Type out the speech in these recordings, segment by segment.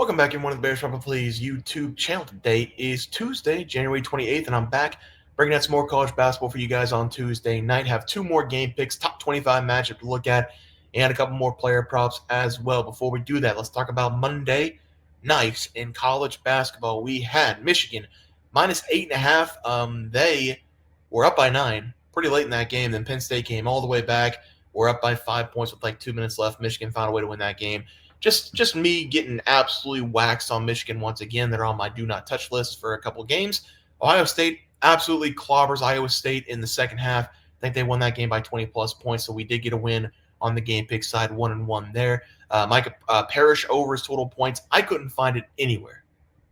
Welcome back in one of the Bears Rubber Please YouTube channel. Today is Tuesday, January 28th, and I'm back bringing out some more college basketball for you guys on Tuesday night. Have two more game picks, top 25 matchup to look at, and a couple more player props as well. Before we do that, let's talk about Monday night in college basketball. We had Michigan minus 8.5. They were up by 9 pretty late in that game. Then Penn State came all the way back. We're up by 5 points with like 2 minutes left. Michigan found a way to win that game. Just me getting absolutely waxed on Michigan once again. They're on my do not touch list for a couple of games. Ohio State absolutely clobbers Iowa State in the second half. I think they won that game by 20-plus points, so we did get a win on the game pick side, 1-1 there. Micah Parrish over his total points. I couldn't find it anywhere.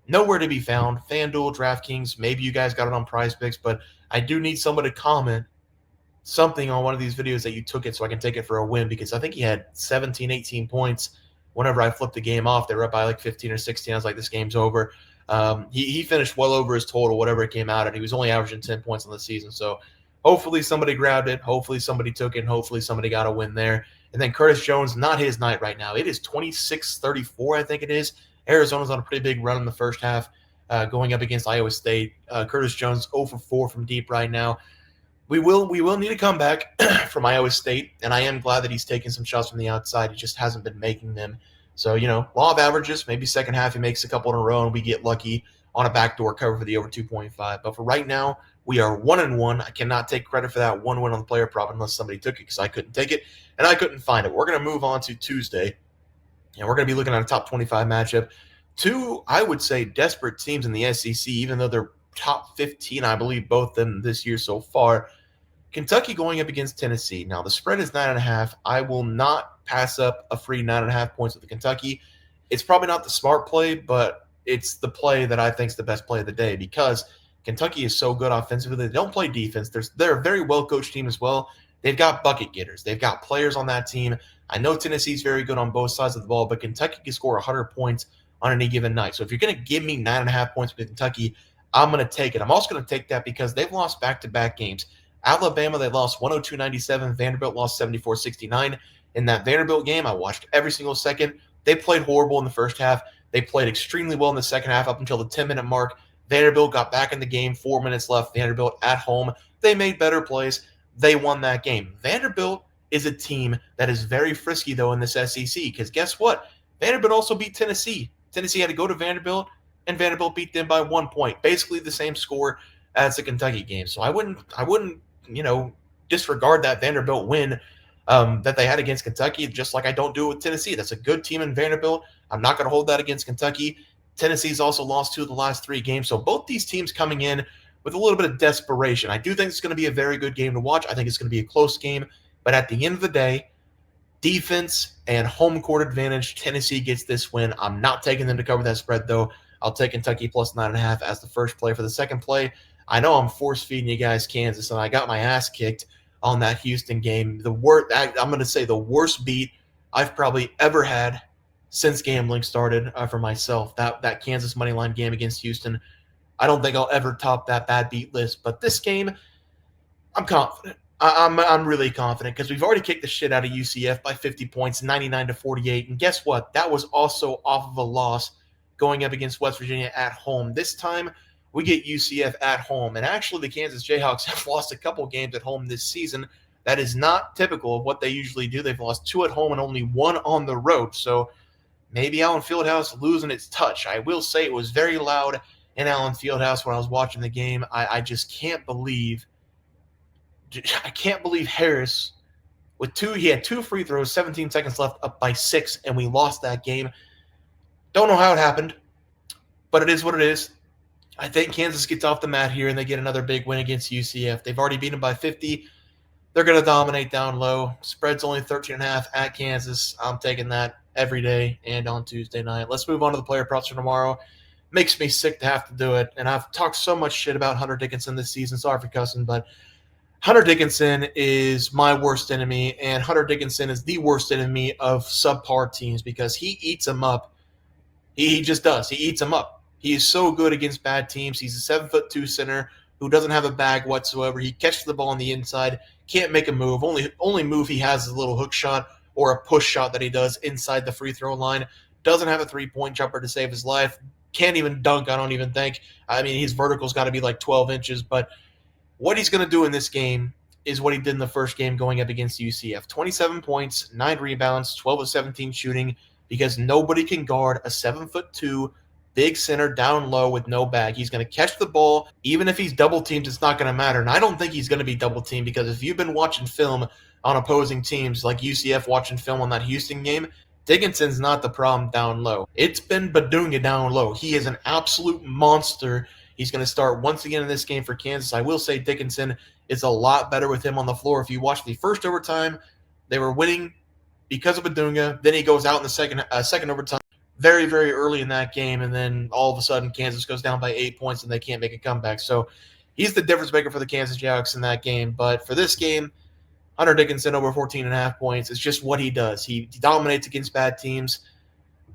Nowhere to be found. FanDuel, DraftKings, maybe you guys got it on PrizePicks, but I do need somebody to comment something on one of these videos that you took it so I can take it for a win, because I think he had 17, 18 points. Whenever I flipped the game off, they were up by like 15 or 16. I was like, this game's over. He finished well over his total, whatever it came out, and he was only averaging 10 points on the season. So hopefully somebody grabbed it. Hopefully somebody took it. And hopefully somebody got a win there. And then Curtis Jones, not his night right now. It is 26-34, I think it is. Arizona's on a pretty big run in the first half going up against Iowa State. Curtis Jones 0 for 4 from deep right now. We will need a comeback from Iowa State, and I am glad that he's taking some shots from the outside. He just hasn't been making them. So, law of averages, maybe second half he makes a couple in a row, and we get lucky on a backdoor cover for the over 2.5. But for right now, we are 1-1. I cannot take credit for that one win on the player prop unless somebody took it, because I couldn't take it, and I couldn't find it. We're going to move on to Tuesday, and we're going to be looking at a top 25 matchup. Two, I would say, desperate teams in the SEC, even though they're top 15, I believe, both of them this year so far. Kentucky going up against Tennessee. Now, the spread is 9.5. I will not pass up a free 9.5 points with the Kentucky. It's probably not the smart play, but it's the play that I think is the best play of the day, because Kentucky is so good offensively. They don't play defense. They're a very well-coached team as well. They've got bucket getters. They've got players on that team. I know Tennessee's very good on both sides of the ball, but Kentucky can score 100 points on any given night. So if you're going to give me 9.5 points with Kentucky, I'm going to take it. I'm also going to take that because they've lost back-to-back games. Alabama, they lost 102-97. Vanderbilt lost 74-69. In that Vanderbilt game, I watched every single second. They played horrible in the first half. They played extremely well in the second half up until the 10-minute mark. Vanderbilt got back in the game, 4 minutes left. Vanderbilt at home. They made better plays. They won that game. Vanderbilt is a team that is very frisky, though, in this SEC, because guess what? Vanderbilt also beat Tennessee. Tennessee had to go to Vanderbilt, and Vanderbilt beat them by 1 point. Basically the same score as the Kentucky game. So I wouldn't disregard that Vanderbilt win that they had against Kentucky, just like I don't do it with Tennessee. That's a good team in Vanderbilt. I'm not going to hold that against Kentucky. Tennessee's also lost 2 of the last 3 games. So both these teams coming in with a little bit of desperation. I do think it's going to be a very good game to watch. I think it's going to be a close game. But at the end of the day, defense and home court advantage, Tennessee gets this win. I'm not taking them to cover that spread, though. I'll take Kentucky plus 9.5 as the first play. For the second play, I know I'm force-feeding you guys Kansas, and I got my ass kicked on that Houston game. I'm going to say the worst beat I've probably ever had since gambling started for myself. That Kansas moneyline game against Houston, I don't think I'll ever top that bad beat list. But this game, I'm confident. I'm really confident, because we've already kicked the shit out of UCF by 50 points, 99-48. And guess what? That was also off of a loss going up against West Virginia at home. This time, we get UCF at home. And actually, the Kansas Jayhawks have lost a couple games at home this season. That is not typical of what they usually do. They've lost 2 at home and only 1 on the road. So maybe Allen Fieldhouse losing its touch. I will say it was very loud in Allen Fieldhouse when I was watching the game. I just can't believe Harris he had 2 free throws, 17 seconds left, up by 6, and we lost that game. Don't know how it happened, but it is what it is. I think Kansas gets off the mat here, and they get another big win against UCF. They've already beaten them by 50. They're going to dominate down low. Spread's only 13.5 at Kansas. I'm taking that every day and on Tuesday night. Let's move on to the player props for tomorrow. Makes me sick to have to do it, and I've talked so much shit about Hunter Dickinson this season. Sorry for cussing, but Hunter Dickinson is my worst enemy, and Hunter Dickinson is the worst enemy of subpar teams, because he eats them up. He just does. He eats them up. He is so good against bad teams. He's a 7'2" center who doesn't have a bag whatsoever. He catches the ball on the inside, can't make a move. Only move he has is a little hook shot or a push shot that he does inside the free throw line. doesn't have a three-point jumper to save his life. Can't even dunk, I don't even think. I mean, his vertical's got to be like 12 inches, but what he's going to do in this game is what he did in the first game going up against UCF. 27 points, 9 rebounds, 12 of 17 shooting, because nobody can guard a 7'2" big center down low with no bag. He's going to catch the ball. Even if he's double teamed, it's not going to matter. And I don't think he's going to be double teamed, because if you've been watching film on opposing teams, like UCF watching film on that Houston game, Dickinson's not the problem down low. It's been Badunga down low. He is an absolute monster. He's going to start once again in this game for Kansas. I will say Dickinson is a lot better with him on the floor. If you watch the first overtime, they were winning because of Badunga. Then he goes out in the second overtime very, very early in that game, and then all of a sudden Kansas goes down by 8 points and they can't make a comeback. So he's the difference maker for the Kansas Jayhawks in that game. But for this game, Hunter Dickinson over 14.5 points. It's just what he does. He dominates against bad teams.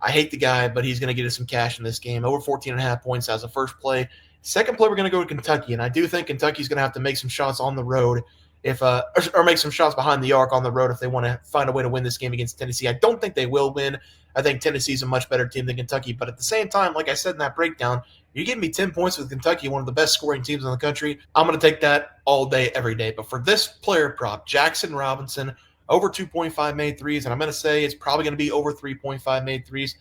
I hate the guy, but he's going to get us some cash in this game. Over 14.5 points as a first play. Second play, we're going to go to Kentucky, and I do think Kentucky's going to have to make some shots on the road or make some shots behind the arc on the road if they want to find a way to win this game against Tennessee. I don't think they will win. I think Tennessee's a much better team than Kentucky, but at the same time, like I said in that breakdown, you're giving me 10 points with Kentucky, one of the best scoring teams in the country. I'm going to take that all day, every day. But for this player prop, Jackson Robinson, over 2.5 made threes, and I'm going to say it's probably going to be over 3.5 made threes.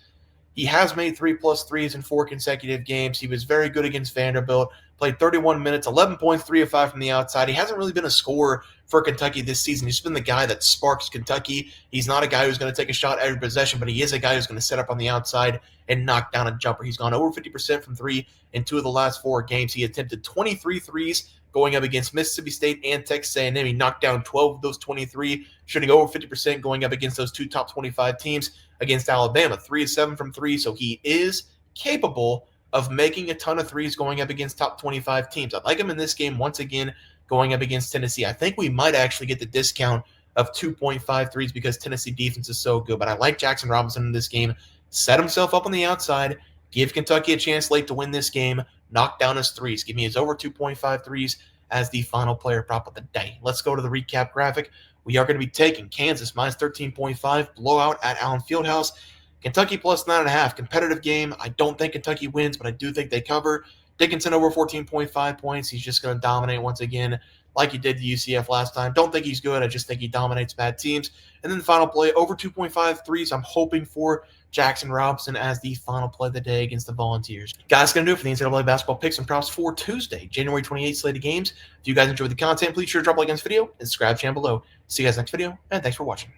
He has made 3+ threes in 4 consecutive games. He was very good against Vanderbilt, played 31 minutes, 11 points, 3 of 5 from the outside. He hasn't really been a scorer for Kentucky this season. He's been the guy that sparks Kentucky. He's not a guy who's going to take a shot every possession, but he is a guy who's going to set up on the outside and knock down a jumper. He's gone over 50% from 3 in 2 of the last 4 games. He attempted 23 threes going up against Mississippi State and Texas A&M. He knocked down 12 of those 23, shooting over 50% going up against those 2 top 25 teams. Against Alabama, 3 of 7 from 3, so he is capable of making a ton of threes going up against top 25 teams. I like him in this game once again going up against Tennessee. I think we might actually get the discount of 2.5 threes because Tennessee defense is so good, but I like Jackson Robinson in this game. Set himself up on the outside, give Kentucky a chance late to win this game, knock down his threes. Give me his over 2.5 threes as the final player prop of the day. Let's go to the recap graphic. We are going to be taking Kansas minus 13.5, blowout at Allen Fieldhouse. Kentucky plus 9.5, competitive game. I don't think Kentucky wins, but I do think they cover. Dickinson over 14.5 points. He's just going to dominate once again like he did the UCF last time. Don't think he's good. I just think he dominates bad teams. And then the final play, over 2.5 threes. I'm hoping for Jackson Robinson as the final play of the day against the Volunteers. Guys, that's going to do it for the NCAA basketball picks and props for Tuesday, January 28th slated games. If you guys enjoyed the content, please sure to drop a like on this video and subscribe to the channel below. See you guys next video, and thanks for watching.